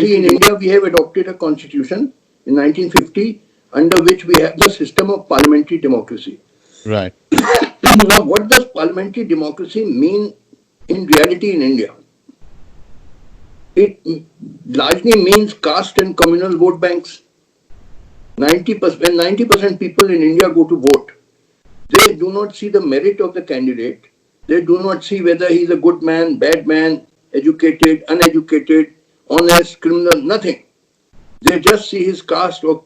See, in India, we have adopted a constitution in 1950 under which we have the system of parliamentary democracy. Right. Now, what does parliamentary democracy mean in reality in India? It largely means caste and communal vote banks. 90%, when 90% people in India go to vote, they do not see the merit of the candidate. They do not see whether he's a good man, bad man, educated, uneducated, honest, criminal, nothing. They just see his caste or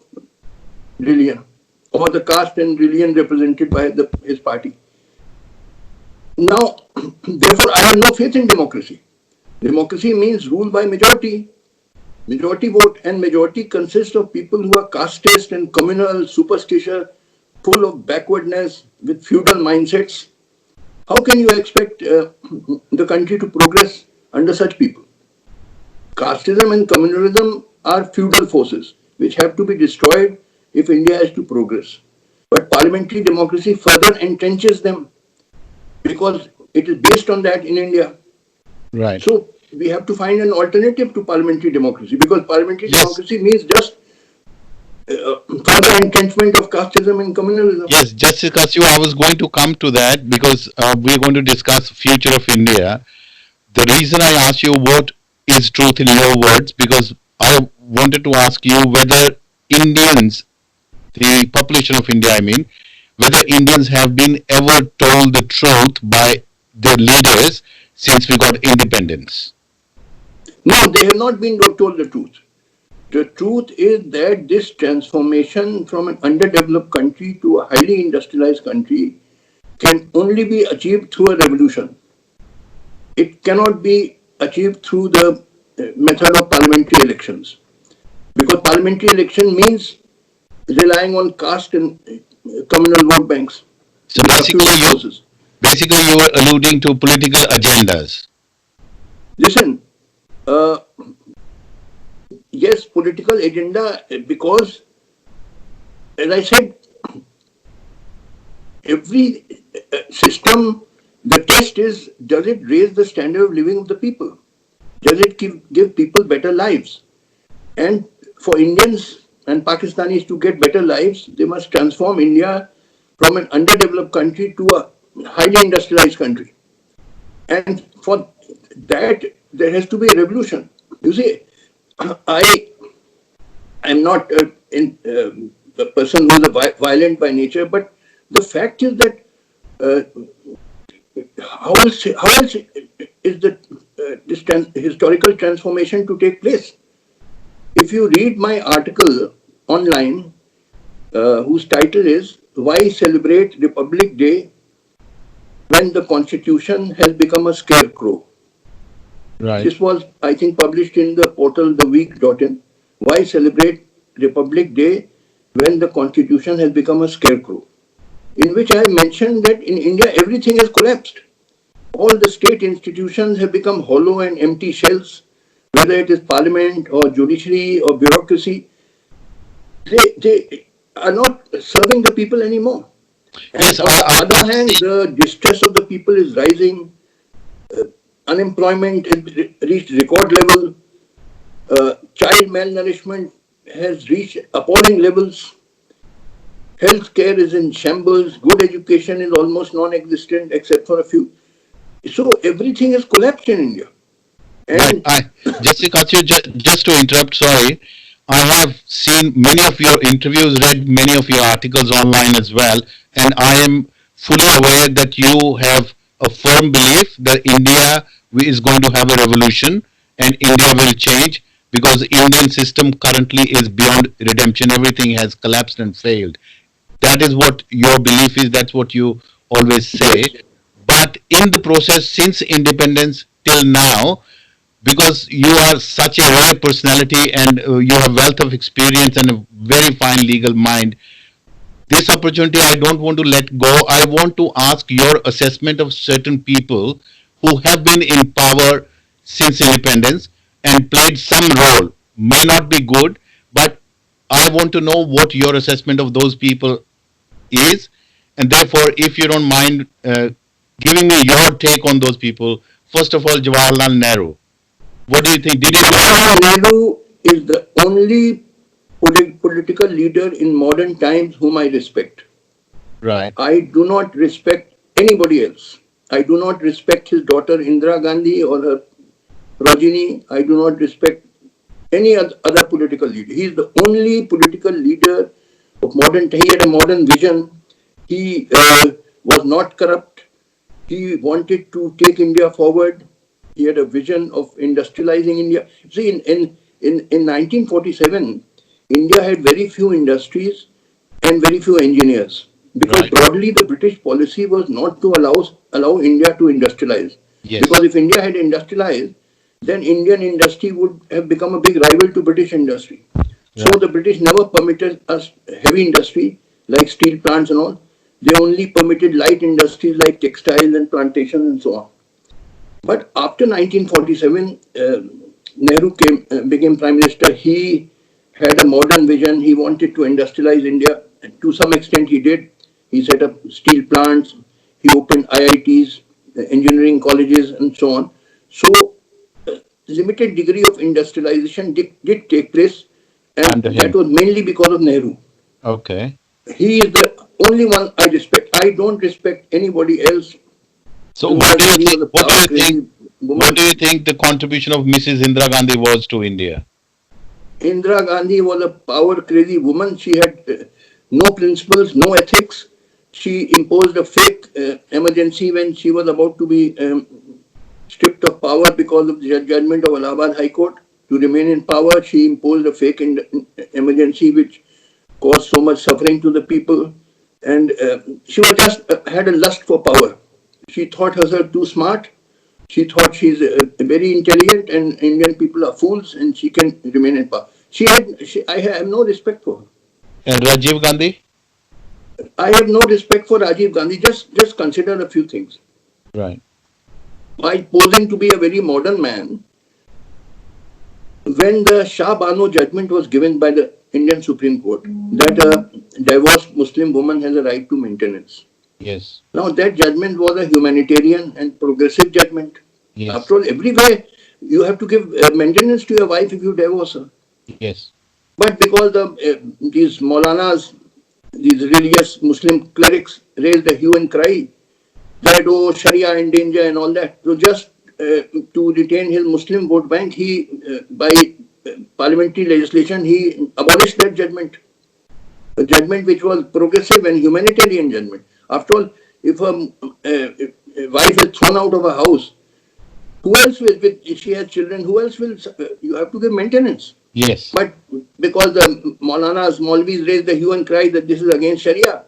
religion, or the caste and religion represented by his party. Now, therefore, I have no faith in democracy. Democracy means rule by majority, majority vote, and majority consists of people who are casteist and communal, superstitious, full of backwardness, with feudal mindsets. How can you expect the country to progress under such people? Casteism and communalism are feudal forces which have to be destroyed if India has to progress. But parliamentary democracy further entrenches them because it is based on that in India. Right. So we have to find an alternative to parliamentary democracy because parliamentary democracy means just further entrenchment of casteism and communalism. Yes, Justice Katju, I was going to come to that because we're going to discuss future of India. The reason I asked you what is truth in your words, because I wanted to ask you whether Indians, the population of India, I mean, whether Indians have been ever told the truth by their leaders since we got independence. No, they have not been told the truth. The truth is that this transformation from an underdeveloped country to a highly industrialized country can only be achieved through a revolution. It cannot be achieved through the method of parliamentary elections. Because parliamentary election means relying on caste and communal vote banks. So basically you were alluding to political agendas. Listen, yes, political agenda, because, as I said, every system, the test is, does it raise the standard of living of the people? Does it give people better lives? And for Indians and Pakistanis to get better lives, they must transform India from an underdeveloped country to a highly industrialized country. And for that, there has to be a revolution. You see, I am not a person who is violent by nature, but the fact is that how else is this historical transformation to take place? If you read my article online, whose title is "Why Celebrate Republic Day When the Constitution Has Become a Scarecrow?" Right. This was, I think, published in the portal theweek.in. Why celebrate Republic Day when the Constitution has become a scarecrow? In which I mentioned that in India everything has collapsed. All the state institutions have become hollow and empty shells, whether it is parliament or judiciary or bureaucracy. They are not serving the people anymore. And yes, on the other hand, the distress of the people is rising. Unemployment has reached record level. Child malnourishment has reached appalling levels. Healthcare is in shambles. Good education is almost non-existent except for a few. So everything has collapsed in India. And Justice Katju, just to interrupt, sorry, I have seen many of your interviews, read many of your articles online as well, and I am fully aware that you have a firm belief that India is going to have a revolution and India will change because the Indian system currently is beyond redemption. Everything has collapsed and failed. That is what your belief is. That's what you always say. But in the process, since independence till now, because you are such a rare personality and you have wealth of experience and a very fine legal mind, this opportunity I don't want to let go. I want to ask your assessment of certain people who have been in power since independence and played some role. May not be good, but I want to know what your assessment of those people is. And therefore, if you don't mind giving me your take on those people, first of all, Jawaharlal Nehru. What do you think? Did you go? Jawaharlal Nehru is the only political leader in modern times whom I respect. Right. I do not respect anybody else. I do not respect his daughter Indira Gandhi or her progeny. I do not respect any other political leader. He is the only political leader of modern time. He had a modern vision. He was not corrupt. He wanted to take India forward. He had a vision of industrializing India. See, in 1947, India had very few industries and very few engineers because Right. broadly the British policy was not to allow India to industrialize. Because Yes. if India had industrialized, then Indian industry would have become a big rival to British industry. So Right. the British never permitted us heavy industry like steel plants and all. They only permitted light industries like textiles and plantations and so on. But after 1947, Nehru became prime minister. He had a modern vision. He wanted to industrialize India. And to some extent, he did. He set up steel plants. He opened IITs, engineering colleges, and so on. So, limited degree of industrialization did take place, and Under that him. was mainly because of Nehru. Okay. He is the only one I respect. I don't respect anybody else. So what Indira do you Gandhi think? was a What do power you think? crazy What woman. do you think the contribution of Mrs. Indira Gandhi was to India? Indira Gandhi was a power crazy woman. She had no principles, no ethics. She imposed a fake emergency when she was about to be stripped of power because of the judgment of Allahabad High Court. To remain in power, she imposed a fake emergency which caused so much suffering to the people. And she was just had a lust for power. She thought herself too smart. She thought she's very intelligent and Indian people are fools and she can remain in power. I have no respect for her. And Rajiv Gandhi? I have no respect for Rajiv Gandhi. Just consider a few things. Right. While posing to be a very modern man, when the Shah Bano judgment was given by the Indian Supreme Court that a divorced Muslim woman has a right to maintenance. Yes. Now that judgment was a humanitarian and progressive judgment. Yes. After all, everywhere you have to give maintenance to your wife if you divorce her. Yes. But because these Maulanas, these religious Muslim clerics raised a hue and cry that, oh, Sharia in danger and all that. So just to retain his Muslim vote bank, by parliamentary legislation, he abolished that judgment. A judgment which was progressive and humanitarian judgment. After all, if a wife is thrown out of a house, who else will, if she has children, who else will, you have to give maintenance. Yes. But because the Maulanas, Maulvis raised the hue and cry that this is against Sharia,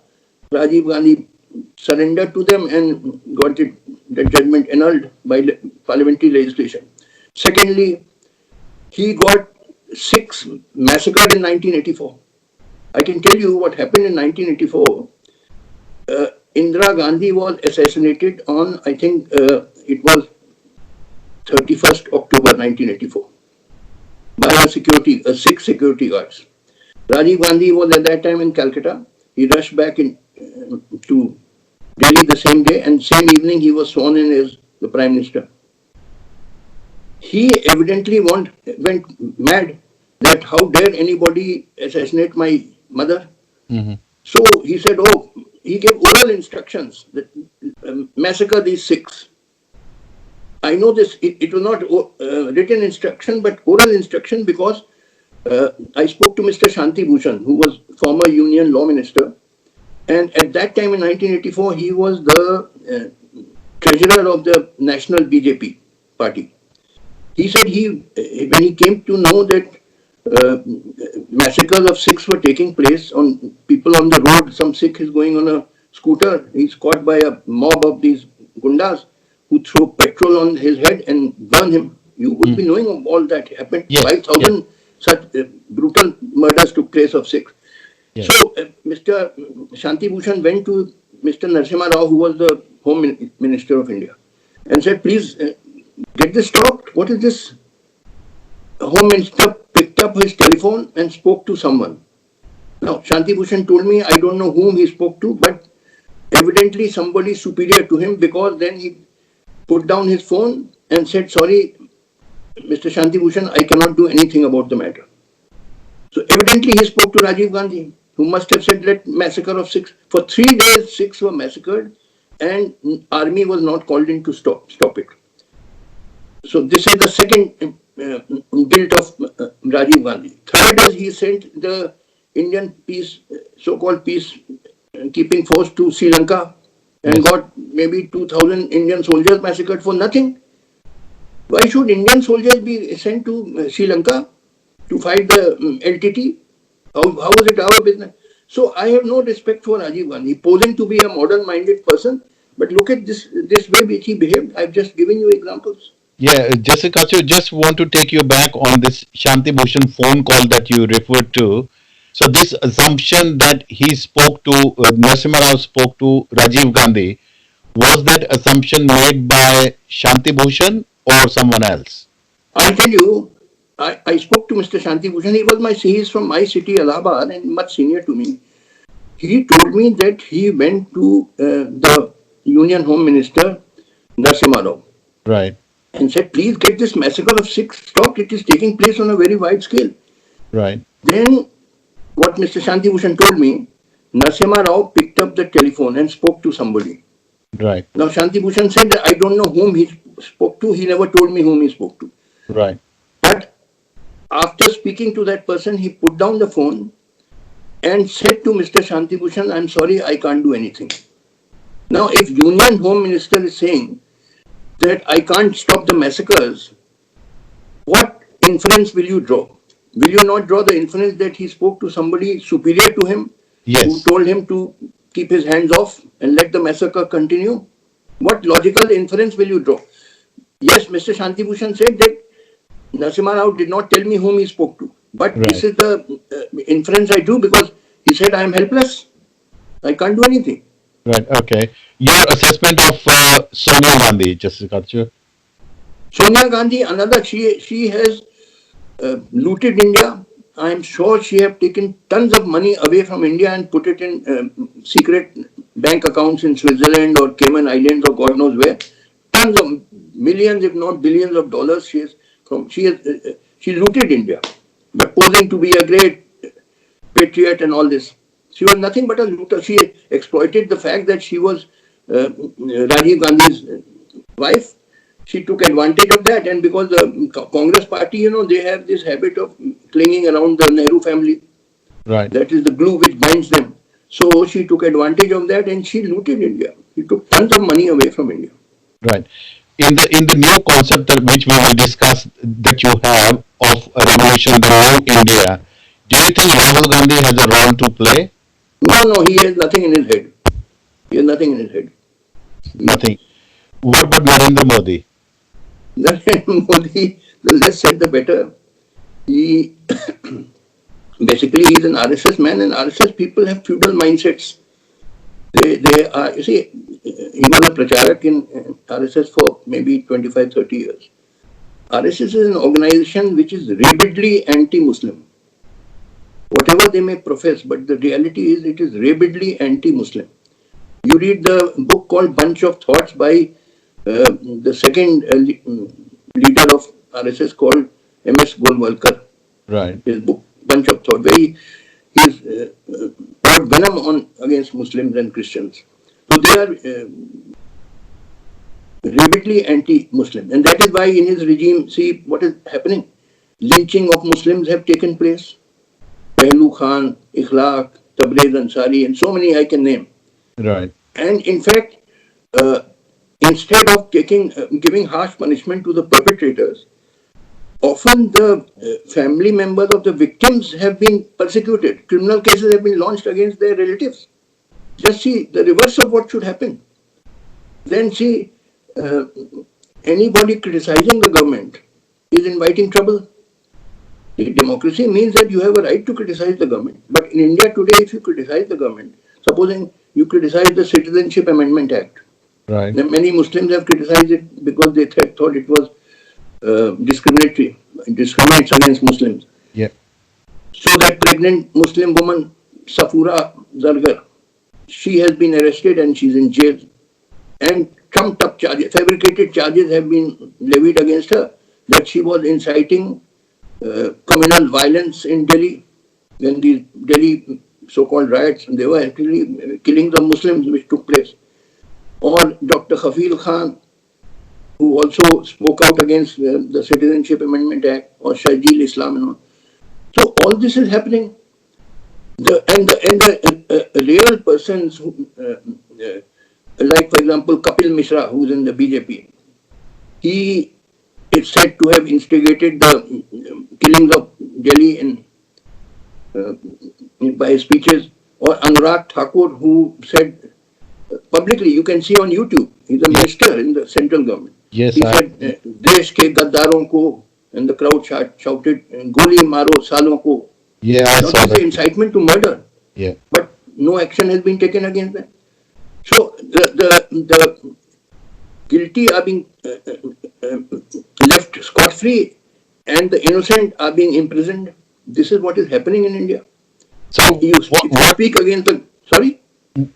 Rajiv Gandhi surrendered to them and got the judgment annulled by parliamentary legislation. Secondly, he got Sikhs massacred in 1984. I can tell you what happened in 1984. Indira Gandhi was assassinated on, I think it was 31st October 1984 by Sikh security guards. Rajiv Gandhi was at that time in Calcutta. He rushed back to Delhi the same day, and same evening he was sworn in as the Prime Minister. He evidently went mad that how dare anybody assassinate my mother. Mm-hmm. So he said, oh, he gave oral instructions that massacre these Sikhs. I know this, it was not written instruction, but oral instruction because I spoke to Mr. Shanti Bhushan, who was former Union Law Minister. And at that time in 1984, he was the treasurer of the National BJP party. He said when he came to know that massacres of Sikhs were taking place on people on the road, some Sikh is going on a scooter, he's caught by a mob of these gundas who throw petrol on his head and burn him. You would be knowing of all that happened. Yes. Yes. 5,000 such brutal murders took place of Sikhs. Yes. So Mr. Shanti Bhushan went to Mr. Narasimha Rao, who was the Home Minister of India, and said, please get this stopped. What is this? Home Minister picked up his telephone and spoke to someone. Now, Shanti Bhushan told me, I don't know whom he spoke to, but evidently somebody superior to him, because then he put down his phone and said, sorry, Mr. Shanti Bhushan, I cannot do anything about the matter. So evidently he spoke to Rajiv Gandhi, who must have said that massacre of Sikhs. For 3 days, Sikhs were massacred and army was not called in to stop it. So this is the second guilt of Rajiv Gandhi. Third is he sent the Indian so-called peace-keeping force to Sri Lanka and Yes. got maybe 2,000 Indian soldiers massacred for nothing. Why should Indian soldiers be sent to Sri Lanka to fight the LTT? How is it our business? So I have no respect for Rajiv Gandhi, posing to be a modern-minded person, but look at this way which he behaved. I've just given you examples. Yeah, Justice Katju, just want to take you back on this Shanti Bhushan phone call that you referred to. So this assumption that he spoke to, Narasimha Rao spoke to Rajiv Gandhi, was that assumption made by Shanti Bhushan or someone else? I'll tell you, I spoke to Mr. Shanti Bhushan. He is from my city, Allahabad, and much senior to me. He told me that he went to the Union Home Minister, Narasimha Rao, Right, and said, please get this massacre of Sikhs stopped. It is taking place on a very wide scale. right, Then, what Mr. Shanti Bhushan told me, Narasimha Rao picked up the telephone and spoke to somebody. right, Now, Shanti Bhushan said that I don't know whom he spoke to. He never told me whom he spoke to. right, But after speaking to that person, he put down the phone and said to Mr. Shanti Bhushan, I'm sorry, I can't do anything. Now, if Union Home Minister is saying that I can't stop the massacres, what inference will you draw? Will you not draw the inference that he spoke to somebody superior to him who yes, told him to keep his hands off and let the massacre continue? What logical inference will you draw? Yes, Mr. Shanti Bhushan said that Narasimha Rao did not tell me whom he spoke to. But this right, is the inference I drew because he said I am helpless. I can't do anything. right. Okay. Your assessment of Sonia Gandhi, Justice Katju? Sonia Gandhi, another, she has looted India. I am sure she have taken tons of money away from India and put it in secret bank accounts in Switzerland or Cayman Islands or God knows where. Tons of millions, if not billions of dollars. She looted India, but posing to be a great patriot and all this. She was nothing but a looter. She exploited the fact that she was Rajiv Gandhi's wife. She took advantage of that, and because the Congress party, they have this habit of clinging around the Nehru family. Right, That is the glue which binds them. So she took advantage of that and she looted India. She took tons of money away from India. right. In the new concept that which we will discuss that you have of a revolution, the new India, do you think Rahul Gandhi has a role to play? No, no, he has nothing in his head. He has nothing in his head. Nothing. What about Narendra Modi? Narendra Modi, the less said the better. He basically he's an RSS man, and RSS people have feudal mindsets. They are, you see, he was a pracharak in RSS for maybe 25, 30 years. RSS is an organization which is rabidly anti-Muslim. Whatever they may profess, but the reality is it is rabidly anti-Muslim. You read the book called Bunch of Thoughts by the second leader of RSS called M.S. Golwalkar. Right, His book Bunch of Thoughts, where he's poured venom on against Muslims and Christians. So they are rabidly anti-Muslim, and that is why in his regime, see what is happening. Lynching of Muslims have taken place. Pehlu Khan, Ikhlaq, Tabriz Ansari, and so many I can name. right, And in fact, uh, instead of giving harsh punishment to the perpetrators, often the family members of the victims have been persecuted. Criminal cases have been launched against their relatives. Just see the reverse of what should happen. Then see, uh, anybody criticizing the government is inviting trouble. Democracy means that you have a right to criticize the government. But in India today, if you criticize the government, supposing you criticize the Citizenship Amendment Act, right, then many Muslims have criticized it because they thought it was discriminatory, discriminates against Muslims. yeah, So that pregnant Muslim woman, Safura Zargar, she has been arrested and she's in jail. And trumped up charges, fabricated charges have been levied against her. that she was inciting communal violence in Delhi when the Delhi so-called riots, they were actually killing the Muslims which took place. Or Dr. Khafil Khan, who also spoke out against the Citizenship Amendment Act, or Shahidul Islam and all. So all this is happening. The real persons, like for example Kapil Mishra, who's in the BJP, he is said to have instigated the killings of Delhi uh, by his speeches, or Anurag Thakur, who said publicly, you can see on YouTube, he's a Yes, minister in the central government. yes, He said, Desh ke gaddaron ko, and the crowd shouted, Goli maro salon ko. yeah, I Now, saw this is that. incitement to murder, Yeah. but no action has been taken against them. So, the guilty are being left scot free, and the innocent are being imprisoned. This is what is happening in India. So And you, what if you what speak against the, sorry?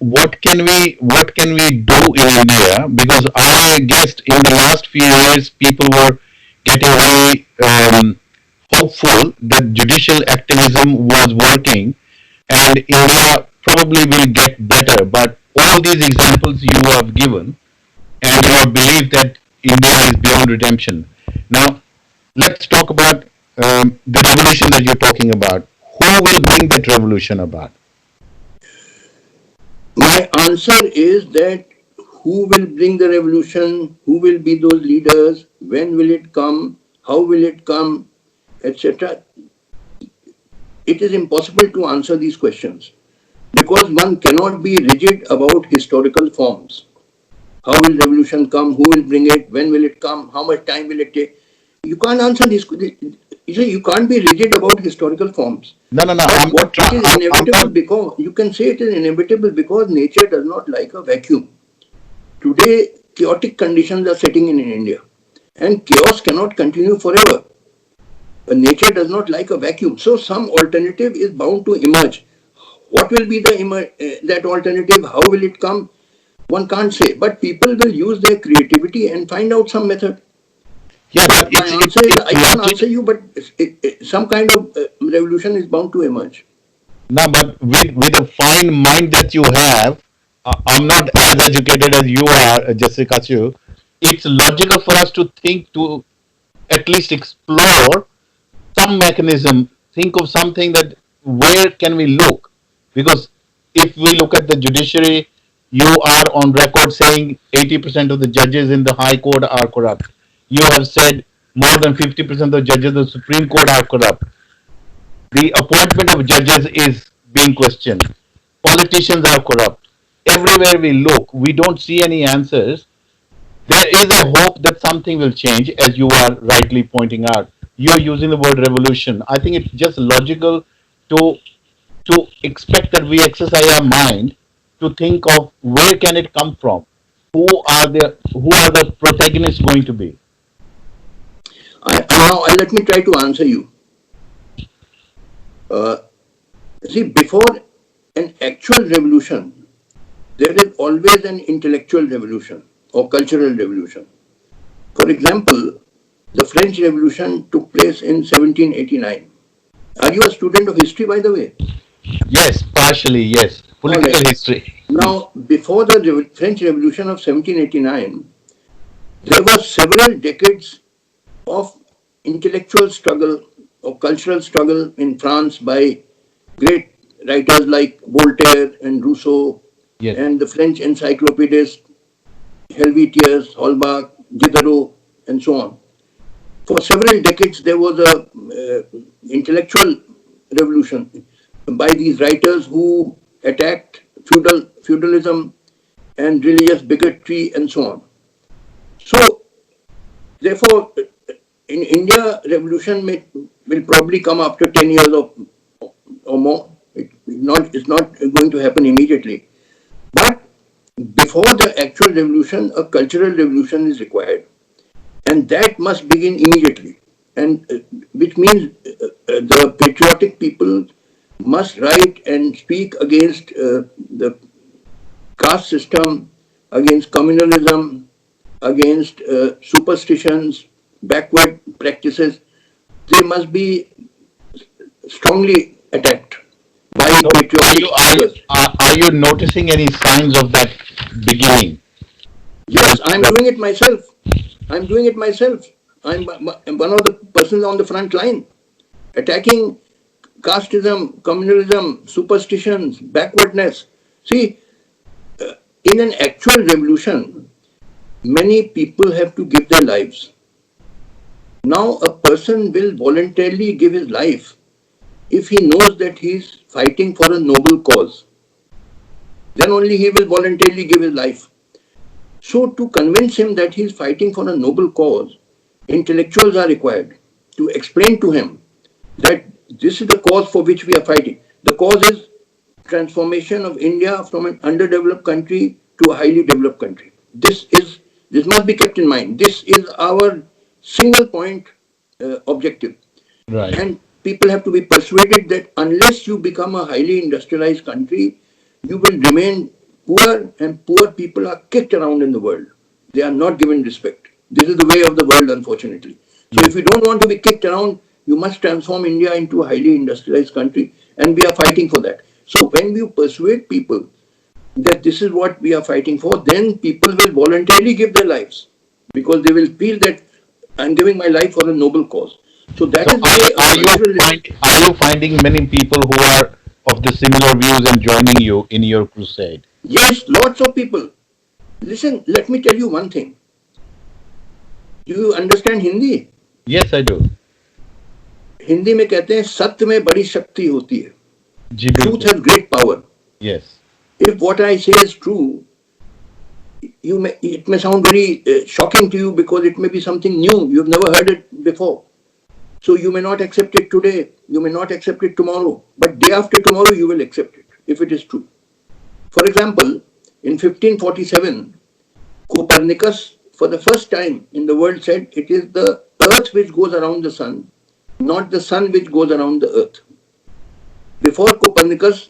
what can we do in India? Because I guessed in the last few years people were getting very hopeful that judicial activism was working, and India probably will get better. But all these examples you have given, and your belief that India is beyond redemption. Now, let's talk about the revolution that you're talking about. Who will bring that revolution about? My answer is that who will bring the revolution, who will be those leaders, when will it come, how will it come, etc. It is impossible to answer these questions because one cannot be rigid about historical forms. How will revolution come? Who will bring it? When will it come? How much time will it take? You can't answer these. You see, you can't be rigid about historical forms. No, no, no. But I'm not what it trying. is I'm inevitable not. because you can say it is inevitable because nature does not like a vacuum. Today, chaotic conditions are setting in India, and chaos cannot continue forever. Nature does not like a vacuum, so some alternative is bound to emerge. What will be that alternative? How will it come? One can't say, but people will use their creativity and find out some method. Yeah, So but my answer is, it's I can't answer logic. you, but some kind of revolution is bound to emerge. No, but with a fine mind that you have, I'm not as educated as you are, Jessica Chu. It's logical for us to think, to at least explore some mechanism, think of something that where can we look? Because if we look at the judiciary, you are on record saying 80% of the judges in the High Court are corrupt. You have said more than 50% of the judges in the Supreme Court are corrupt. The appointment of judges is being questioned. Politicians are corrupt. Everywhere we look, we don't see any answers. There is a hope that something will change, as you are rightly pointing out. You're using the word revolution. I think it's just logical to expect that we exercise our mind to think of where can it come from. Who are the protagonists going to be? Now, let me try to answer you. Uh, See, before an actual revolution, there is always an intellectual revolution or cultural revolution. For example, the French Revolution took place in 1789. Are you a student of history, by the way? Yes, partially, yes. All Political right. history. Now, before the French Revolution of 1789, there were several decades of intellectual struggle or cultural struggle in France by great writers like Voltaire and Rousseau Yes. and the French encyclopedists Helvetius, Holbach, Diderot, and so on. For several decades, there was a intellectual revolution by these writers who attacked feudalism and religious bigotry and so on. So, therefore, in India, revolution will probably come after 10 years or more. It's not going to happen immediately. But before the actual revolution, a cultural revolution is required. And that must begin immediately. And which means the patriotic people must write and speak against the caste system, against communalism, against superstitions, backward practices, they must be strongly attacked by So patriotic thinkers. are you noticing any signs of that beginning? Yes, I'm doing it myself. I'm doing it myself. I'm one of the persons on the front line attacking casteism, communalism, superstitions, backwardness. See, in an actual revolution, many people have to give their lives. Now, a person will voluntarily give his life if he knows that he is fighting for a noble cause. Then only he will voluntarily give his life. So, to convince him that he is fighting for a noble cause, intellectuals are required to explain to him that this is the cause for which we are fighting. The cause is transformation of India from an underdeveloped country to a highly developed country. This must be kept in mind. This is our single point objective. Right. And people have to be persuaded that unless you become a highly industrialized country, you will remain poor, and poor people are kicked around in the world. They are not given respect. This is the way of the world, unfortunately. So if you don't want to be kicked around, you must transform India into a highly industrialized country, and we are fighting for that. So when you persuade people that this is what we are fighting for, then people will voluntarily give their lives because they will feel that I'm giving my life for a noble cause. So that So is the way a cultural. are you finding many people who are of the similar views and joining you in your crusade? Yes, lots of people. Listen, let me tell you one thing. Do you understand Hindi? Yes, I do. Hindi में कहते हैं सत्य में बड़ी शक्ति होती है. जी Truth बिल्कुल. has great power. Yes. If what I say is true, it may sound very shocking to you because it may be something new. You've never heard it before. So you may not accept it today, you may not accept it tomorrow, but day after tomorrow you will accept it if it is true. For example, in 1547, Copernicus, for the first time in the world, said it is the earth which goes around the sun, not the sun which goes around the earth. Before Copernicus,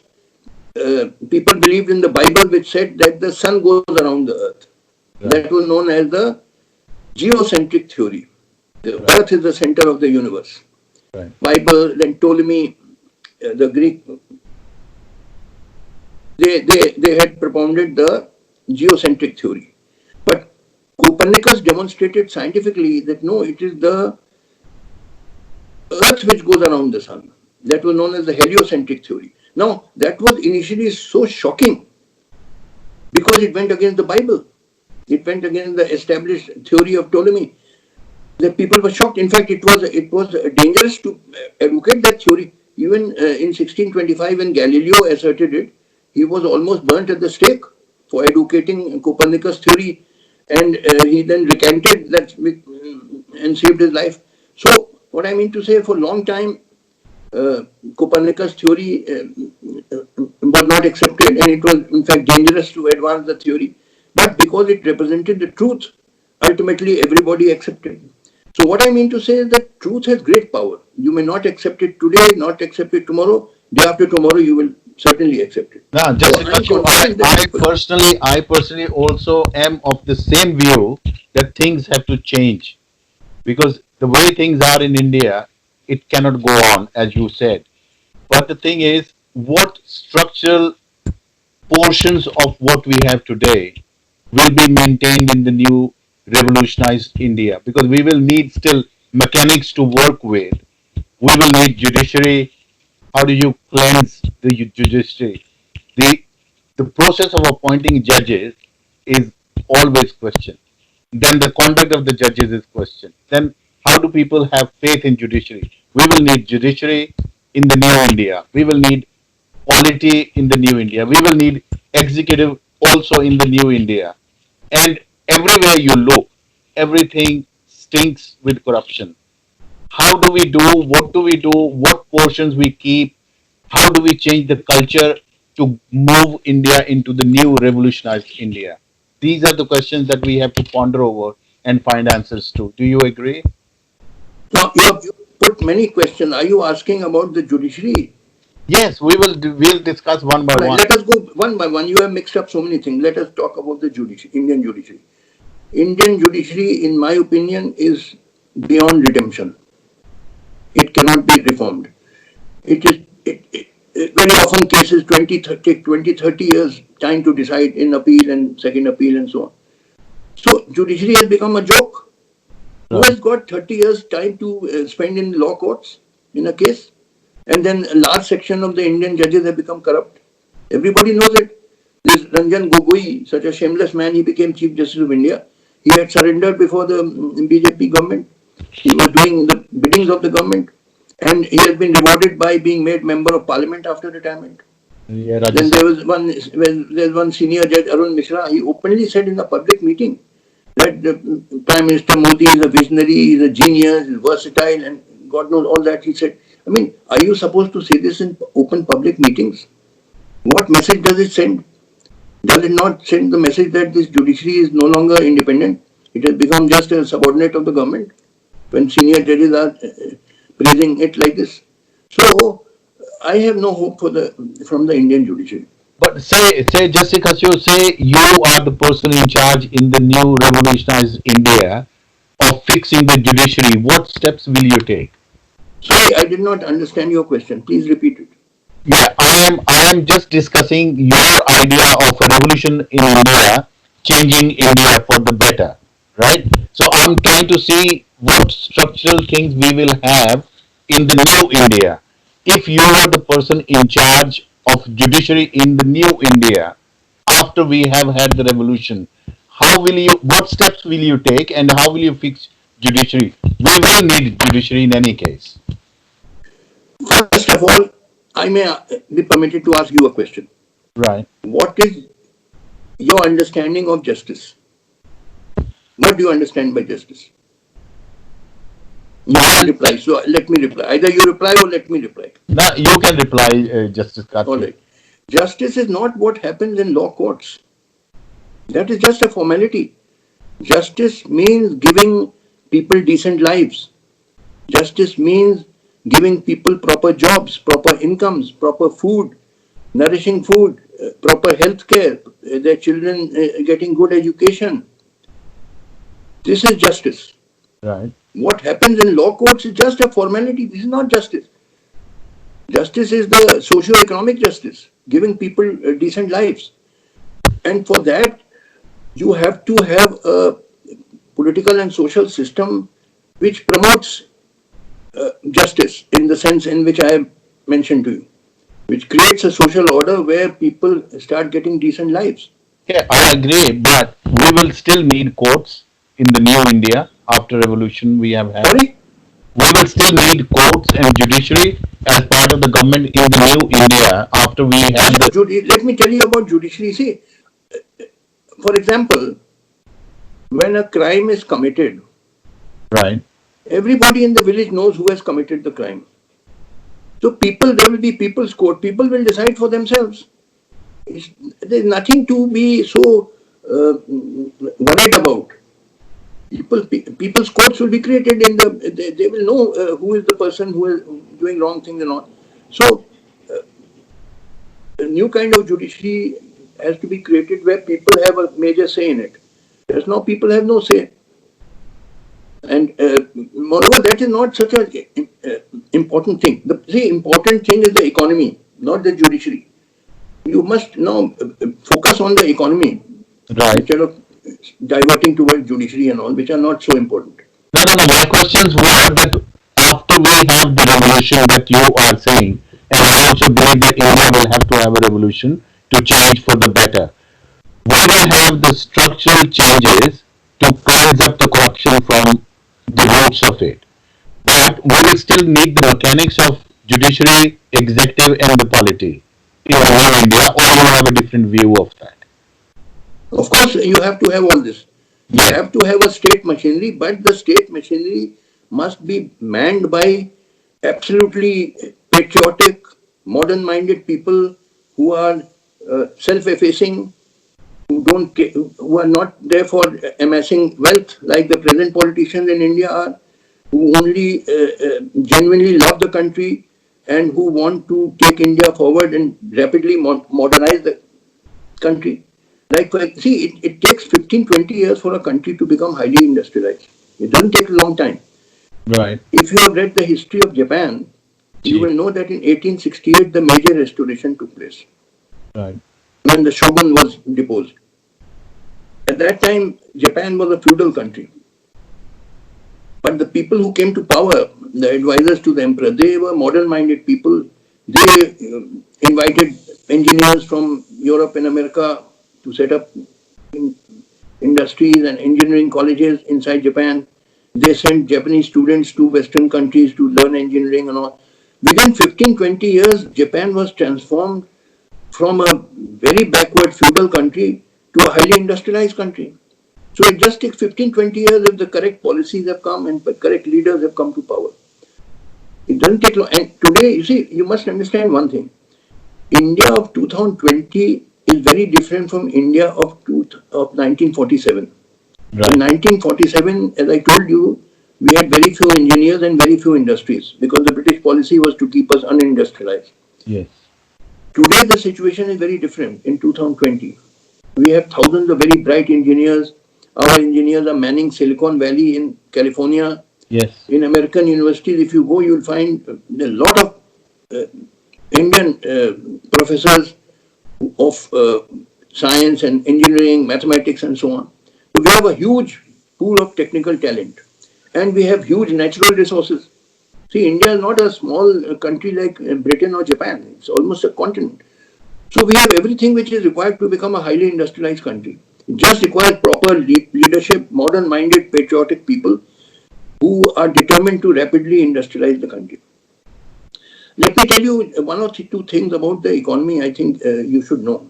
people believed in the Bible, which said that the sun goes around the earth. Right. That was known as the geocentric theory. The right. Earth is the center of the universe. Right. Bible, then Ptolemy, the Greek, they had propounded the geocentric theory. But Copernicus demonstrated scientifically that no, it is the earth which goes around the sun. That was known as the heliocentric theory. Now, that was initially so shocking because it went against the Bible. It went against the established theory of Ptolemy. The people were shocked. In fact, it was dangerous to advocate that theory. Even in 1625, when Galileo asserted it, he was almost burnt at the stake for advocating Copernicus' theory, and he then recanted that and saved his life. So, what I mean to say, for a long time, Copernicus' theory was not accepted, and it was in fact dangerous to advance the theory. But because it represented the truth, ultimately everybody accepted. So what I mean to say is that truth has great power. You may not accept it today, not accept it tomorrow. Day after tomorrow, you will certainly accept it. Now, just so I personally also am of the same view that things have to change because the way things are in India, it cannot go on, as you said. But the thing is, what structural portions of what we have today will be maintained in the new revolutionized India because we will need still mechanics to work with. We will need judiciary. How do you cleanse the judiciary? The the process of appointing judges is always questioned. Then the conduct of the judges is questioned. Then how do people have faith in judiciary? We will need judiciary in the new India. We will need polity in the new India. We will need executive also in the new India. And everywhere you look, everything stinks with corruption. How do we do? What do we do? What portions we keep? How do we change the culture to move India into the new revolutionized India? These are the questions that we have to ponder over and find answers to. Do you agree? Now, you have put many questions. Are you asking about the judiciary? Yes, we'll discuss one by one. Let us go one by one. You have mixed up so many things. Let us talk about the judiciary, Indian judiciary. Indian judiciary, in my opinion, is beyond redemption. It cannot be reformed. It is very often cases 30 years time to decide in appeal and second appeal and so on. So judiciary has become a joke. Who has got 30 years time to spend in law courts in a case? And then a large section of the Indian judges have become corrupt. Everybody knows it. This Ranjan Gogoi, such a shameless man, he became Chief Justice of India. He had surrendered before the BJP government. He was doing the biddings of the government. And he has been rewarded by being made member of parliament after retirement. Yeah, Then there was one senior judge, Arun Mishra. He openly said in a public meeting that Prime Minister Modi is a visionary, he's a genius, he's versatile, and God knows all that. He said, I mean, are you supposed to say this in open public meetings? What message does it send? Does it not send the message that this judiciary is no longer independent? It has become just a subordinate of the government when senior judges are praising it like this. So I have no hope from the Indian judiciary. but say Justice Katju, say you are the person in charge in the new revolutionized India of fixing the judiciary. What steps will you take? Sorry, I did not understand your question. Please repeat it. Yeah, I am just discussing your idea of a revolution in India, changing India for the better, right? So I'm trying to see what structural things we will have in the new India. If you are the person in charge of judiciary in the new India after we have had the revolution, how will you? What steps will you take, and how will you fix judiciary? We will need judiciary in any case. First of all, I may be permitted to ask you a question. Right. What is your understanding of justice? What do you understand by justice? You can't reply, so let me reply. Either you reply or let me reply. Now you can reply, Justice Katju. All right. Justice is not what happens in law courts. That is just a formality. Justice means giving people decent lives. Justice means giving people proper jobs, proper incomes, proper food, nourishing food, proper health care, their children getting good education. This is justice. Right. What happens in law courts is just a formality. This is not justice. Justice is the socio-economic justice, giving people decent lives. And for that, you have to have a political and social system which promotes justice in the sense in which I have mentioned to you, which creates a social order where people start getting decent lives. Yeah, I agree, but we will still need courts in the new India after revolution we have had. Sorry? We will still need courts and judiciary as part of the government in the new India after we have the. Let me tell you about judiciary. See, for example, when a crime is committed, Right. everybody in the village knows who has committed the crime. So there will be people's court. People will decide for themselves. There's nothing to be so worried about. People's courts will be created they will know who is the person who is doing wrong things and all. So a new kind of judiciary has to be created where people have a major say in it. Just now people have no say. And moreover, that is not such an important thing. The important thing is the economy, not the judiciary. You must now focus on the economy, Right. instead of diverting towards judiciary and all, which are not so important. No. My questions were that after we have the revolution that you are saying, and I also believe that India will have to have a revolution to change for the better. We will have the structural changes to cleanse up the corruption from the roots of it. But we will still need the mechanics of judiciary, executive, and the polity in new India, or you have a different view of that. Of course, you have to have all this. You have to have a state machinery, but the state machinery must be manned by absolutely patriotic, modern-minded people who are self-effacing, who are not there for amassing wealth like the present politicians in India are, who only genuinely love the country and who want to take India forward and rapidly modernize the country. It takes 15, 20 years for a country to become highly industrialized. It doesn't take a long time. Right. If you have read the history of Japan, you Gee. will know that in 1868 the major restoration took place Right. when the shogun was deposed. At that time, Japan was a feudal country. But the people who came to power, the advisors to the emperor, they were modern-minded people. They invited engineers from Europe and America to set up industries and engineering colleges inside Japan. They sent Japanese students to Western countries to learn engineering and all. Within 15, 20 years, Japan was transformed from a very backward feudal country to a highly industrialized country. So it just takes 15, 20 years if the correct policies have come and the correct leaders have come to power. It doesn't take long. And today, you see, you must understand one thing. India of 2020 is very different from India of 1947. In Right. 1947, as I told you, we had very few engineers and very few industries because the British policy was to keep us unindustrialized. Yes. Today, the situation is very different in 2020. We have thousands of very bright engineers. Our engineers are manning Silicon Valley in California. Yes. In American universities, if you go, you'll find a lot of uh, Indian professors of science and engineering, mathematics, and so on. So we have a huge pool of technical talent, and we have huge natural resources. See, India is not a small country like Britain or Japan. It's almost a continent. So we have everything which is required to become a highly industrialized country. It just requires proper leadership, modern-minded, patriotic people who are determined to rapidly industrialize the country. Let me tell you one or two things about the economy I think you should know.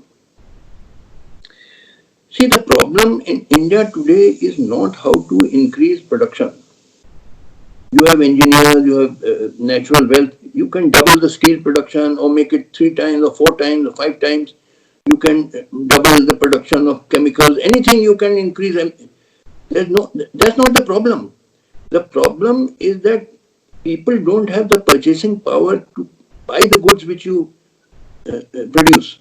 See, the problem in India today is not how to increase production. You have engineers, you have natural wealth. You can double the steel production or make it 3 times or 4 times or 5 times. You can double the production of chemicals. Anything you can increase. That's not the problem. The problem is that people don't have the purchasing power to buy the goods which you produce.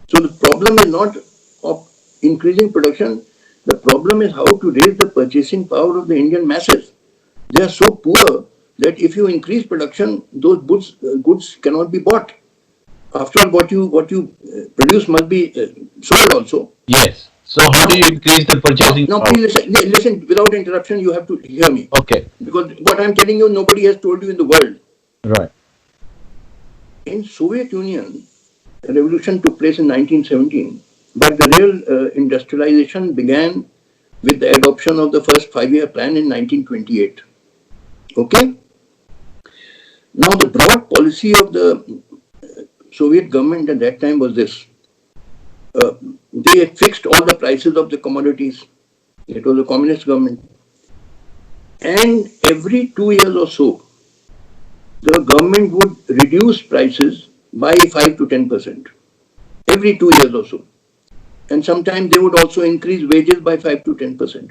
So the problem is not of increasing production. The problem is how to raise the purchasing power of the Indian masses. They are so poor that if you increase production, those goods cannot be bought. After all, what you produce must be sold also. Yes. So how do Now, you increase the purchasing now power? please listen without interruption. You have to hear me Okay. because what I'm telling you, nobody has told you in the world. Right. In Soviet Union, a revolution took place in 1917, but the real industrialization began with the adoption of the first five-year plan in 1928. Okay? Now, the broad policy of the Soviet government at that time was this. Uh, they fixed all the prices of the commodities. It was a communist government. And every 2 years or so, the government would reduce prices by 5 to 10%. Every 2 years or so. And sometimes they would also increase wages by 5 to 10%.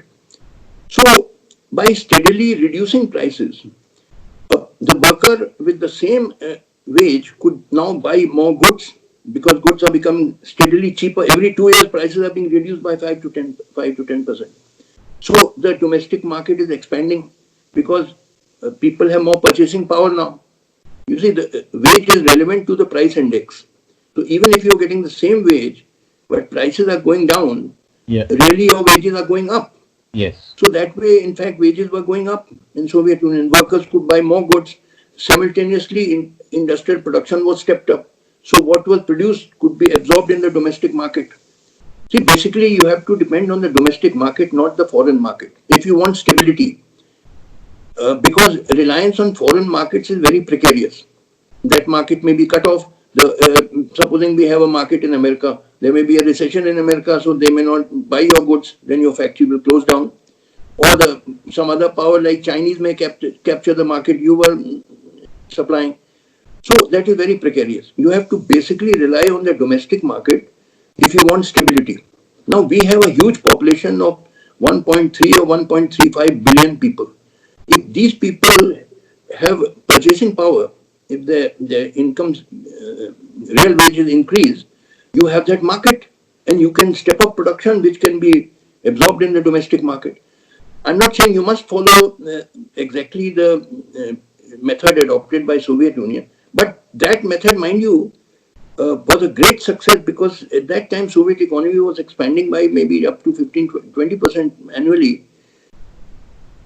So, by steadily reducing prices, the worker with the same wage could now buy more goods because goods are becoming steadily cheaper. Every 2 years, prices are being reduced by 5 to 10%. So the domestic market is expanding because people have more purchasing power now. You see, the wage is relevant to the price index. So even if you're getting the same wage, but prices are going down, Yeah. really your wages are going up. Yes. So that way, in fact, wages were going up in Soviet Union. Workers could buy more goods. Simultaneously, industrial production was stepped up. So what was produced could be absorbed in the domestic market. See, basically, you have to depend on the domestic market, not the foreign market, if you want stability. Because reliance on foreign markets is very precarious. That market may be cut off. Supposing we have a market in America, there may be a recession in America, so they may not buy your goods, then your factory will close down. Or some other power like Chinese may capture the market you were supplying. So that is very precarious. You have to basically rely on the domestic market if you want stability. Now we have a huge population of 1.3 or 1.35 billion people. If these people have purchasing power, if their incomes, real wages increase, you have that market and you can step up production which can be absorbed in the domestic market. I'm not saying you must follow exactly the method adopted by Soviet Union, but that method, mind you, was a great success because at that time Soviet economy was expanding by maybe up to 15-20% annually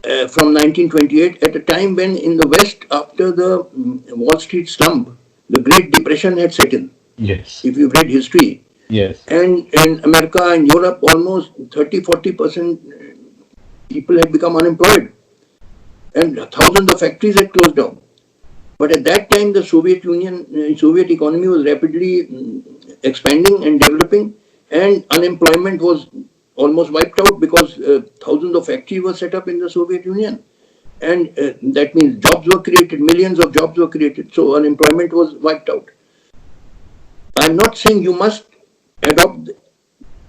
from 1928 at a time when in the West, after the Wall Street slump, the Great Depression had set in. Yes. If you've read history, Yes. and in America and Europe, almost 30-40% people had become unemployed, and thousands of factories had closed down. But at that time, the Soviet Union, Soviet economy was rapidly expanding and developing, and unemployment was almost wiped out because thousands of factories were set up in the Soviet Union. And that means jobs were created, millions of jobs were created. So unemployment was wiped out. I'm not saying you must adopt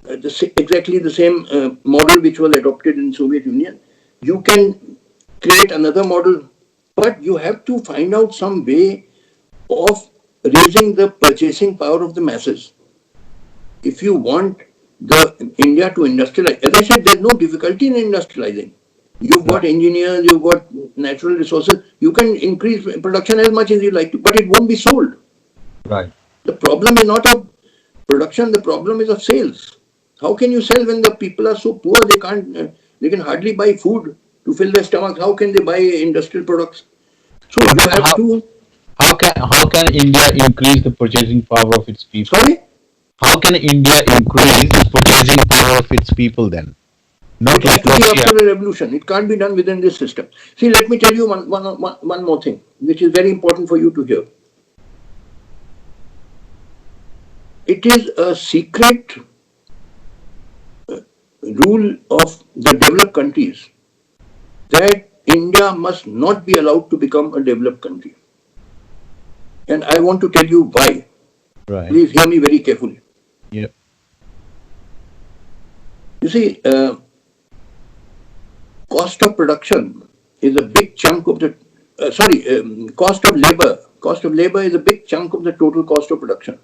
exactly the same model which was adopted in Soviet Union. You can create another model, but you have to find out some way of raising the purchasing power of the masses. If you want the India to industrialize, as I said, there's no difficulty in industrializing. You've got engineers, you've got natural resources. You can increase production as much as you like to, but it won't be sold. Right. The problem is not of production, the problem is of sales. How can you sell when the people are so poor they can't, they can hardly buy food to fill their stomachs? How can they buy industrial products? So you have How, to. how can India increase the purchasing power of its people? Sorry? How can India increase the purchasing power of its people then? Not It has like to be Russia. after a revolution. It can't be done within this system. See, let me tell you one more thing, which is very important for you to hear. It is a secret rule of the developed countries that India must not be allowed to become a developed country. And I want to tell you why. Right. Please hear me very carefully. Yeah. You see, cost of production is a big chunk of the, cost of labor. Cost of labor is a big chunk of the total cost of production.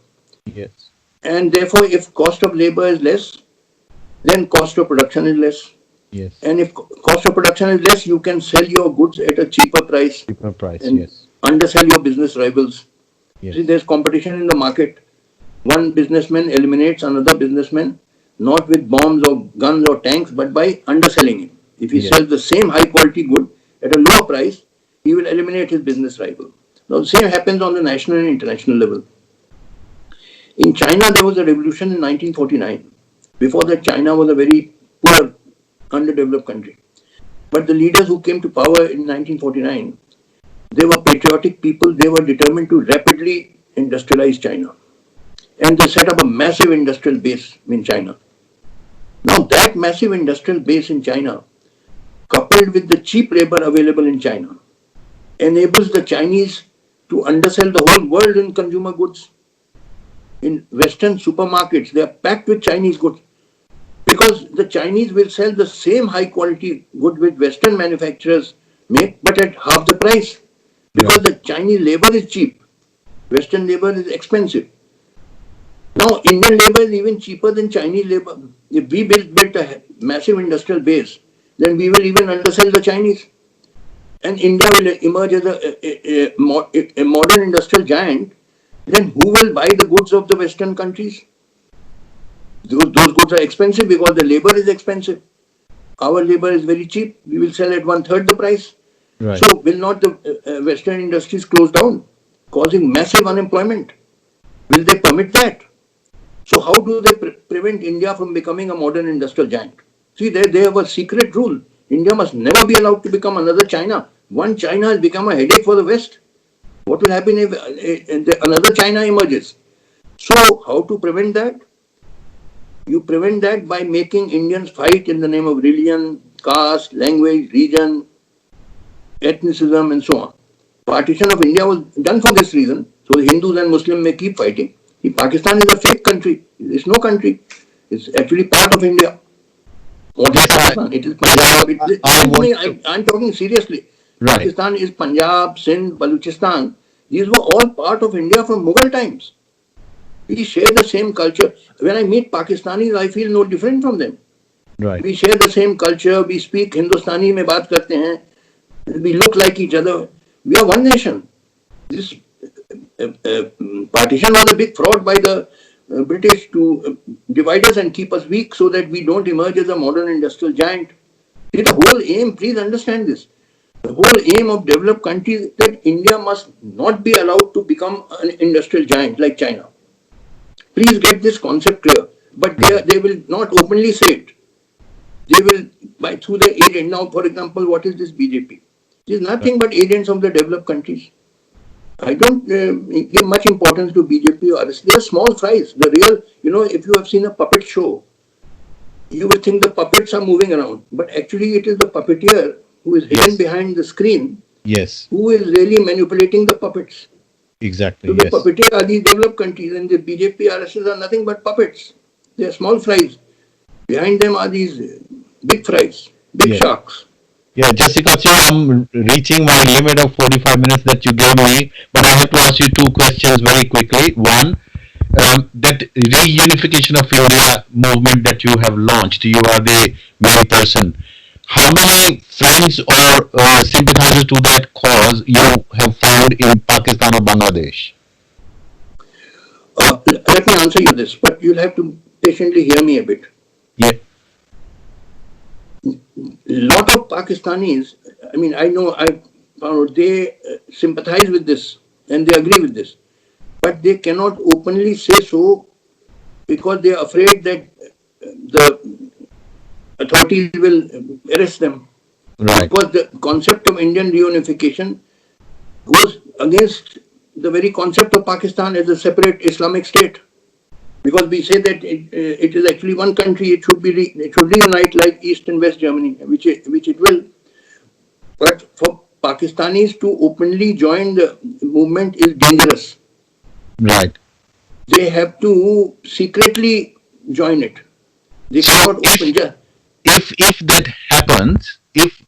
Yes. And therefore, if cost of labor is less, then cost of production is less. Yes. And if cost of production is less, you can sell your goods at a cheaper price Cheaper price. and Yes. undersell your business rivals. Yes. See, there's competition in the market. One businessman eliminates another businessman, not with bombs or guns or tanks, but by underselling him. If he Yes. sells the same high quality good at a lower price, he will eliminate his business rival. Now, the same happens on the national and international level. In China, there was a revolution in 1949. Before that, China was a very poor, underdeveloped country. But the leaders who came to power in 1949, they were patriotic people. They were determined to rapidly industrialize China. And they set up a massive industrial base in China. Now, that massive industrial base in China, coupled with the cheap labor available in China, enables the Chinese to undersell the whole world in consumer goods. In Western supermarkets, they are packed with Chinese goods because the Chinese will sell the same high quality good which Western manufacturers make, but at half the price because the Chinese labor is cheap. Western labor is expensive. Now, Indian labor is even cheaper than Chinese labor. If we built a massive industrial base, then we will even undersell the Chinese. And India will emerge as a modern industrial giant. Then who will buy the goods of the Western countries? Those goods are expensive because the labor is expensive. Our labor is very cheap. We will sell at 1/3 the price. Right. So will not the Western industries close down, causing massive unemployment? Will they permit that? So how do they prevent India from becoming a modern industrial giant? See, they have a secret rule. India must never be allowed to become another China. One China has become a headache for the West. What will happen if another China emerges? So how to prevent that? You prevent that by making Indians fight in the name of religion, caste, language, region, ethnicism, and so on. Partition of India was done for this reason, so the Hindus and Muslims may keep fighting. See, Pakistan is a fake country. It's no country. It's actually part of India. What is Pakistan? It is Punjab. I'm talking seriously. Right. Pakistan is Punjab, Sindh, Balochistan. These were all part of India from Mughal times. We share the same culture. When I meet Pakistanis, I feel no different from them. Right. We share the same culture. We speak Hindustani में बात करते हैं. We look like each other. We are one nation. This partition was a big fraud by the British to divide us and keep us weak so that we don't emerge as a modern industrial giant. See, the whole aim, please understand this, the whole aim of developed countries is that India must not be allowed to become an industrial giant like China. Please get this concept clear. But they will not openly say it. They will, by through the agent. Now, for example, what is this BJP? It is nothing but agents of the developed countries. I don't give much importance to BJP or RS. They are small fries. The real, if you have seen a puppet show, you will think the puppets are moving around. But actually, it is the puppeteer who is hidden Yes. behind the screen Yes. who is really manipulating the puppets. Exactly. So the Yes. puppeteer are these developed countries, and the BJP RSS are nothing but puppets. They are small fries. Behind them are these big fries, big Yes. sharks. Yeah, Jessica, so I'm reaching my limit of 45 minutes that you gave me, but I have to ask you two questions very quickly. One, that reunification of India movement that you have launched, you are the main person. How many friends or sympathizers to that cause you have found in Pakistan or Bangladesh? Let me answer you this, but you'll have to patiently hear me a bit. Yeah. Lot of Pakistanis, I know I found they sympathize with this and they agree with this, but they cannot openly say so because they are afraid that the authorities will arrest them. Right. Because the concept of Indian reunification goes against the very concept of Pakistan as a separate Islamic state. Because we say that it is actually one country, it should reunite like East and West Germany, which it will. But for Pakistanis to openly join the movement is dangerous. Right. They have to secretly join it. They So cannot open just. if that happens, if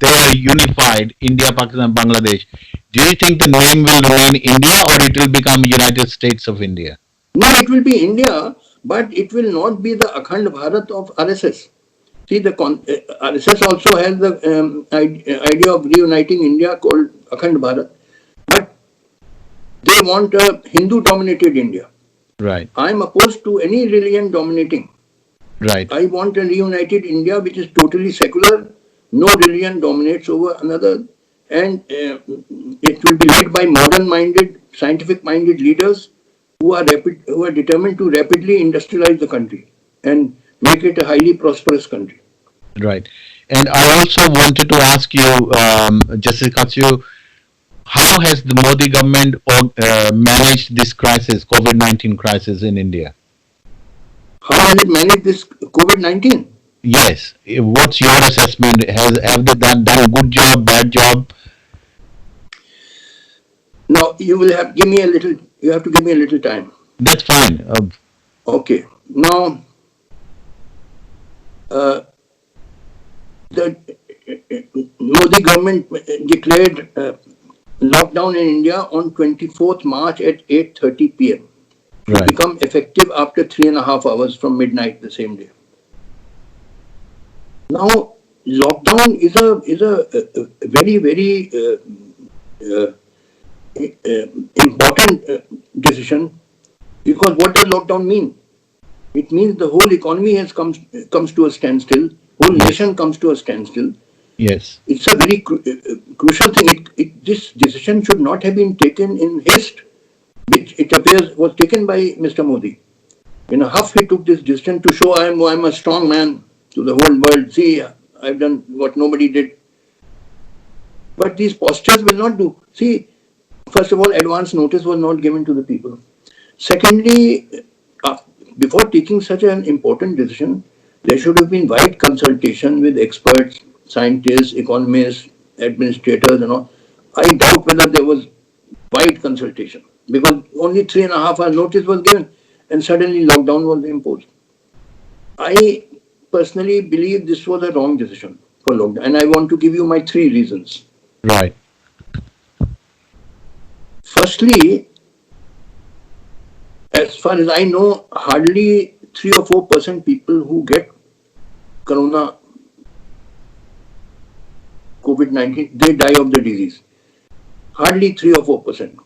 they are unified, India, Pakistan, Bangladesh, do you think the name will remain India or it will become United States of India? No, it will be India, but it will not be the Akhand Bharat of RSS. See, the RSS also has the idea of reuniting India called Akhand Bharat, but they want a Hindu-dominated India. Right. I am opposed to any religion dominating. Right. I want a reunited India which is totally secular, no religion dominates over another, and it will be led by modern-minded, scientific-minded leaders who are determined to rapidly industrialize the country and make it a highly prosperous country. Right. And I also wanted to ask you, Justice Katsu, how has the Modi government managed this crisis, COVID-19 crisis in India? How has it managed this COVID-19? Yes. What's your assessment? Have they done a good job, bad job? Now you have to give me a little time. That's fine. Okay. Now, uh, the Modi government declared lockdown in India on 24th March at 8:30 p.m. to Right. become effective after 3.5 hours from midnight the same day. Now, lockdown is a very uh, important decision, because what does lockdown mean? It means the whole economy comes to a standstill. Whole Yes. nation comes to a standstill. Yes. It's a very crucial thing. This decision should not have been taken in haste, which it appears was taken by Mr. Modi. In a huff, he took this decision to show I'm a strong man to the whole world. See, I've done what nobody did. But these postures will not do. See, first of all, advance notice was not given to the people. Secondly, uh, before taking such an important decision, there should have been wide consultation with experts, scientists, economists, administrators, and all. I doubt whether there was wide consultation, because only 3.5 hours notice was given and suddenly lockdown was imposed. I personally believe this was a wrong decision for lockdown, and I want to give you my three reasons. Right. Firstly, as far as I know, hardly 3 or 4% people who get corona, COVID-19, they die of the disease. Hardly 3 or 4%.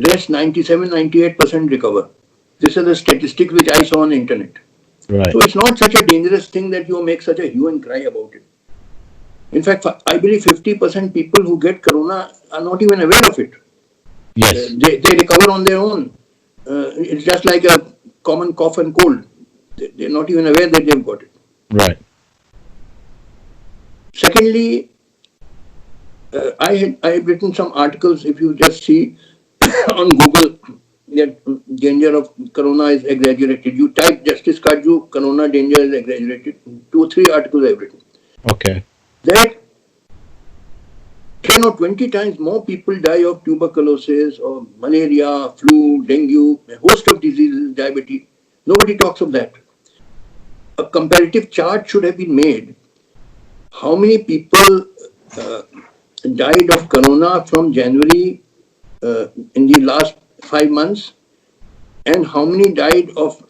Rest 97, 98% recover. This is the statistics which I saw on the internet. Right. So it's not such a dangerous thing that you make such a hue and cry about it. In fact, I believe 50% people who get corona are not even aware of it. Yes. They recover on their own. It's just like a common cough and cold. They're not even aware that they've got it. Right. Secondly, I have written some articles. If you just see on Google that danger of corona is exaggerated. You type Justice Katju, corona danger is exaggerated. 2 or 3 articles I have written. Okay. That 10 or 20 times more people die of tuberculosis or malaria, flu, dengue, a host of diseases, diabetes. Nobody talks of that. A comparative chart should have been made. How many people died of corona from January in the last 5 months, and how many died of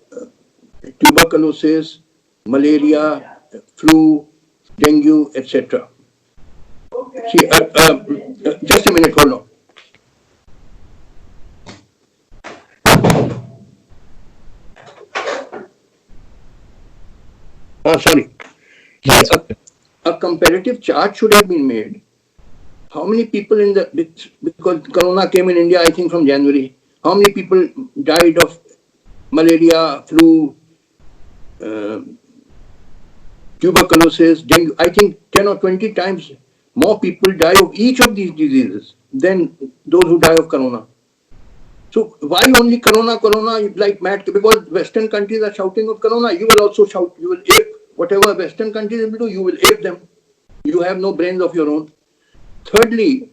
tuberculosis, malaria, flu, dengue, etc. See, just a minute, hold on. Sorry. That's okay. A comparative chart should have been made. How many people in the, because corona came in India, I think from January, how many people died of malaria, flu, tuberculosis, dengue? I think 10 or 20 times more people die of each of these diseases than those who die of corona. So why only corona, corona like mad? Because Western countries are shouting of corona, you will also shout, you will ape. Whatever Western countries will do, you will ape them. You have no brains of your own. Thirdly,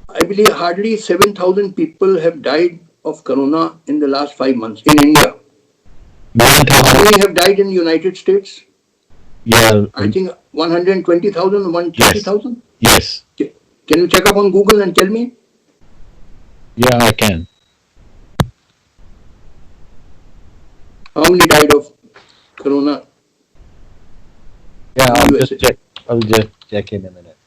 I believe hardly 7,000 people have died of corona in the last 5 months in India. How many have died in the United States? Yeah. I think 120,000, 130,000. Yes. Can you check up on Google and tell me? Yeah, I can. How many died of corona? Yeah, in I'll USA? just check. I'll just check in a minute.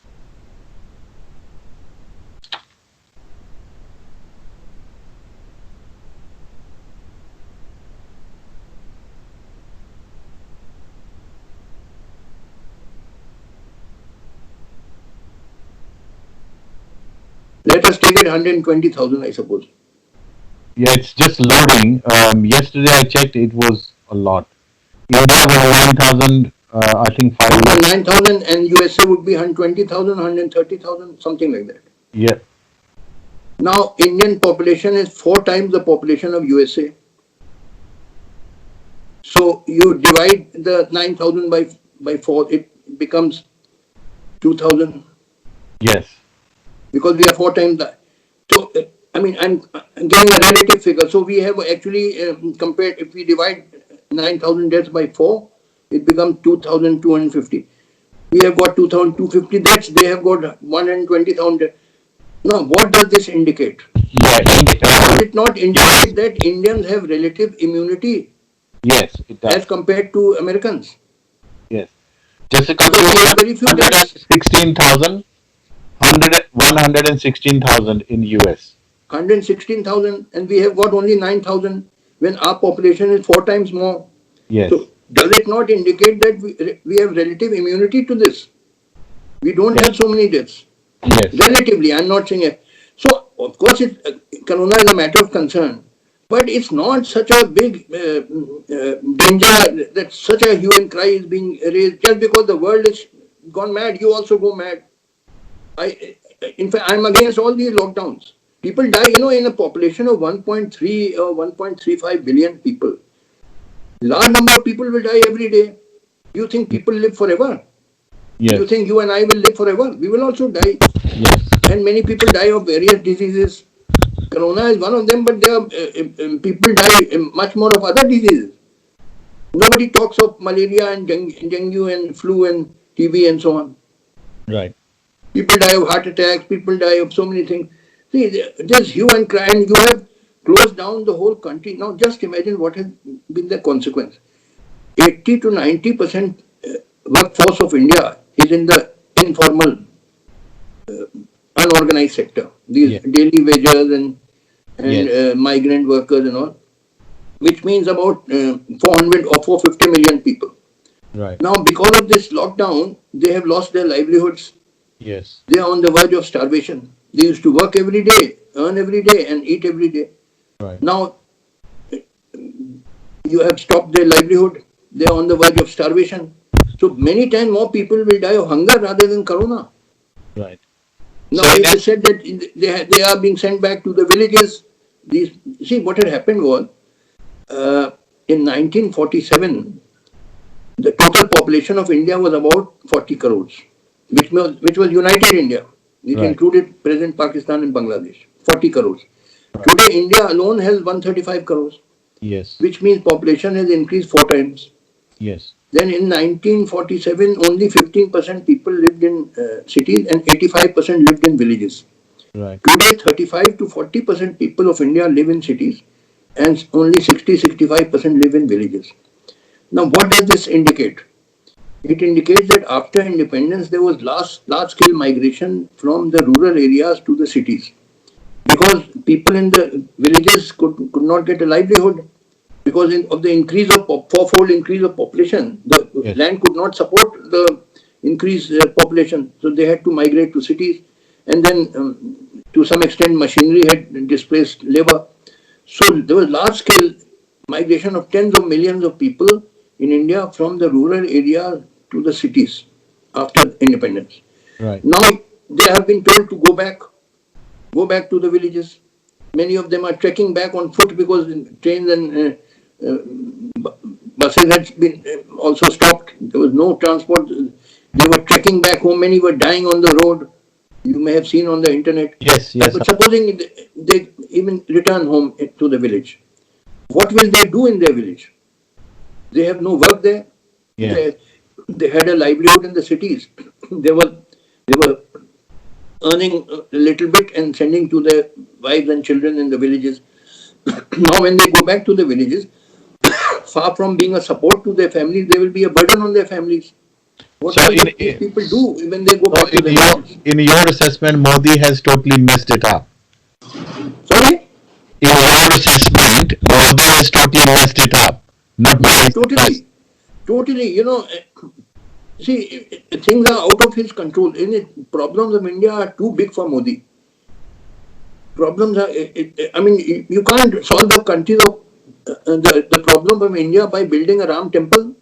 Let us take it 120,000, I suppose. Yeah, it's just loading. Yesterday I checked, it was a lot. India was 9,000, I think 9,000 and USA would be 120,000, 130,000, something like that. Yeah. Now, Indian population is 4 times the population of USA. So you divide the 9,000 by 4, it becomes 2,000. Yes. Because we are 4 times that. So, I mean, I'm getting a relative figure. So we have actually compared, if we divide 9,000 deaths by 4, it becomes 2,250. We have got 2,250 deaths, they have got 120,000 deaths. Now, what does this indicate? Yeah. Does it not indicate that Indians have relative immunity? Yes, it does. As compared to Americans? Yes. Just a Because couple we of have very few deaths. 116,000 in US. 116,000, and we have got only 9,000 when our population is 4 times more. Yes. So, does it not indicate that we have relative immunity to this? We don't have so many deaths. Yes. Relatively, I'm not saying it. So, of course, corona is a matter of concern, but it's not such a big danger that such a hue and cry is being raised just because the world is gone mad. You also go mad. In fact, I'm against all these lockdowns. People die, in a population of 1.3 or 1.35 billion people. Large number of people will die every day. You think people live forever? Yes. You think you and I will live forever? We will also die. Yes. And many people die of various diseases. Corona is one of them, but there are, people die much more of other diseases. Nobody talks of malaria and dengue and flu and TB and so on. Right. People die of heart attacks, people die of so many things. See, there's hue and cry, and you have closed down the whole country. Now, just imagine what has been the consequence. 80 to 90% workforce of India is in the informal, unorganized sector. These Yeah. daily wagers and Yes. migrant workers and all, which means about 400 or 450 million people. Right. Now, because of this lockdown, they have lost their livelihoods. Yes. They are on the verge of starvation. They used to work every day, earn every day, and eat every day. Right. Now, you have stopped their livelihood. They are on the verge of starvation. So many times more people will die of hunger rather than corona. Right. Now, So it is said that they are being sent back to the villages. These, see, what had happened was, in 1947, the total population of India was about 40 crores, which was United India. It right. included present Pakistan and Bangladesh, 40 crores. Right. Today, India alone has 135 crores, Yes. which means population has increased 4 times. Yes. Then in 1947, only 15% people lived in cities and 85% lived in villages. Right. Today, 35 to 40% people of India live in cities and only 65% live in villages. Now, what does this indicate? It indicates that after independence, there was large-scale migration from the rural areas to the cities because people in the villages could not get a livelihood because of the increase of fourfold increase of population. The Yes. land could not support the increased population, so they had to migrate to cities, and then to some extent machinery had displaced labor. So there was large-scale migration of tens of millions of people in India from the rural areas to the cities after independence. Right. Now they have been told to go back to the villages. Many of them are trekking back on foot because trains and buses had been also stopped. There was no transport. They were trekking back home. Many were dying on the road. You may have seen on the internet. Yes. Yes. But supposing they even return home to the village, what will they do in their village? They have no work there. Yeah. They had a livelihood in the cities. They were earning a little bit and sending to their wives and children in the villages. Now, when they go back to the villages, far from being a support to their families, they will be a burden on their families. What So will these people do when they go so back to in their your villages? in your assessment, Modi has totally messed it up. Sorry? In your assessment, Modi has totally messed it up. Not Yes, very surprised. totally. Totally. See, things are out of his control. Problems of India are too big for Modi. Problems are, I mean, you can't solve the countries of the problem of India by building a Ram temple.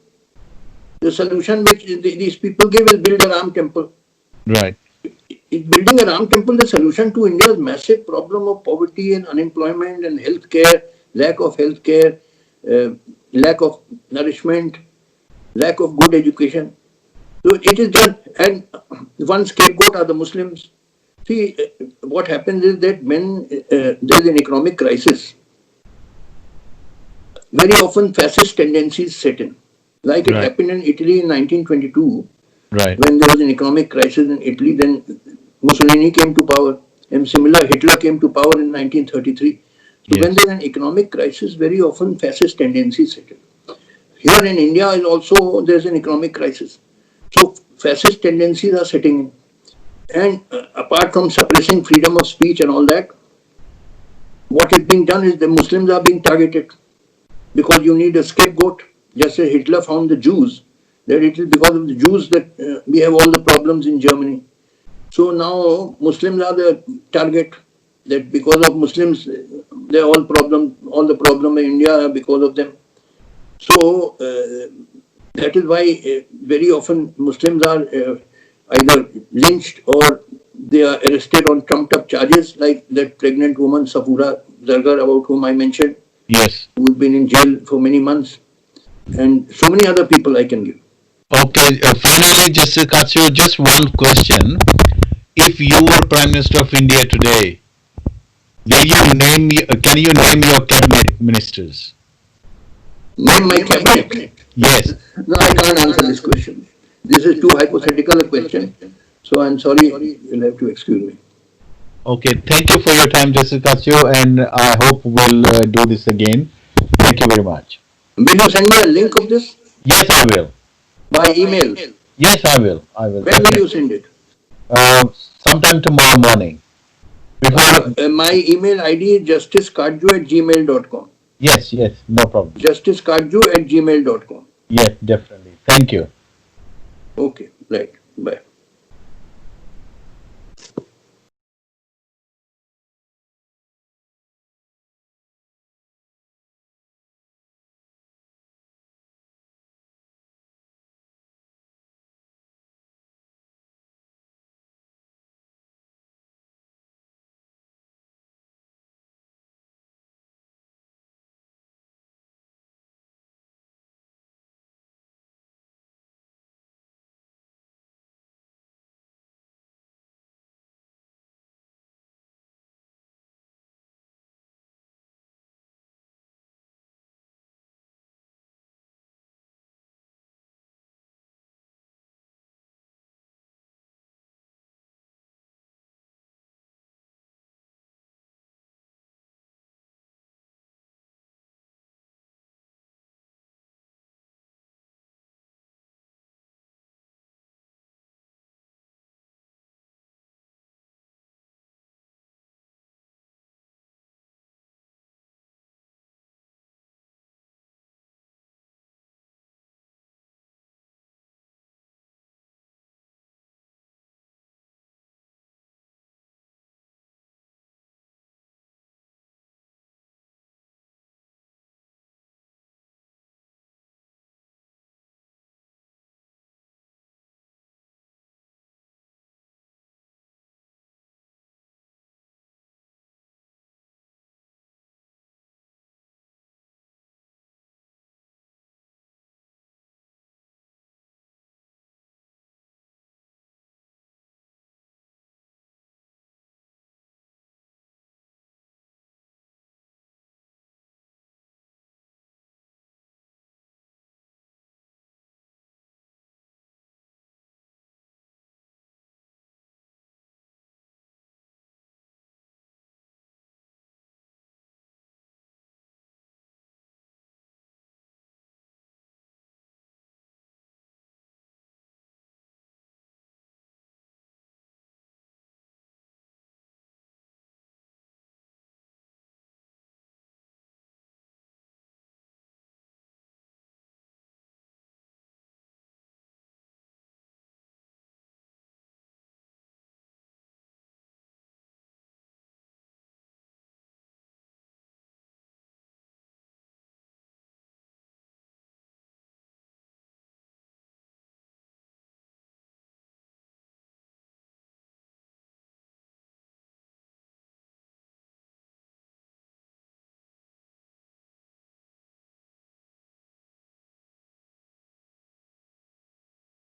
The solution which these people give is build a Ram temple. Right. Building a Ram temple, the solution to India's massive problem of poverty and unemployment and healthcare, lack of healthcare, lack of nourishment, lack of good education. So it is just, and one scapegoat are the Muslims. See, what happens is that when there is an economic crisis, very often fascist tendencies set in. Like it Right. happened in Italy in 1922, Right. when there was an economic crisis in Italy, then Mussolini came to power, and similar Hitler came to power in 1933. So when Yes. there's an economic crisis, very often fascist tendencies set in. Here in India is also there's an economic crisis. So fascist tendencies are setting in. And apart from suppressing freedom of speech and all that, what is being done is the Muslims are being targeted because you need a scapegoat. Just as Hitler found the Jews, that it is because of the Jews that we have all the problems in Germany. So now Muslims are the target. That because of Muslims, they're all the problem in India are because of them. So that is why very often Muslims are either lynched or they are arrested on trumped up charges, like that pregnant woman Safura Zargar, about whom I mentioned, Yes. who's been in jail for many months, and so many other people I can give. Okay. Finally, Justice Katsu, just one question. If you were Prime Minister of India today, can you name your cabinet ministers? Name my cabinet. Yes. No, I can't answer this question. This is too hypothetical a question. So I'm sorry, you'll have to excuse me. Okay. Thank you for your time, Justice Katsu, and I hope we'll do this again. Thank you very much. Will you send me a link of this? Yes, I will. By email? Yes, I will. I will. When will you send it? Sometime tomorrow morning. Before. My email ID is justicekatju@gmail.com. Yes, no problem. Justicekatju@gmail.com. Yes, definitely. Thank you. Okay, right. Bye.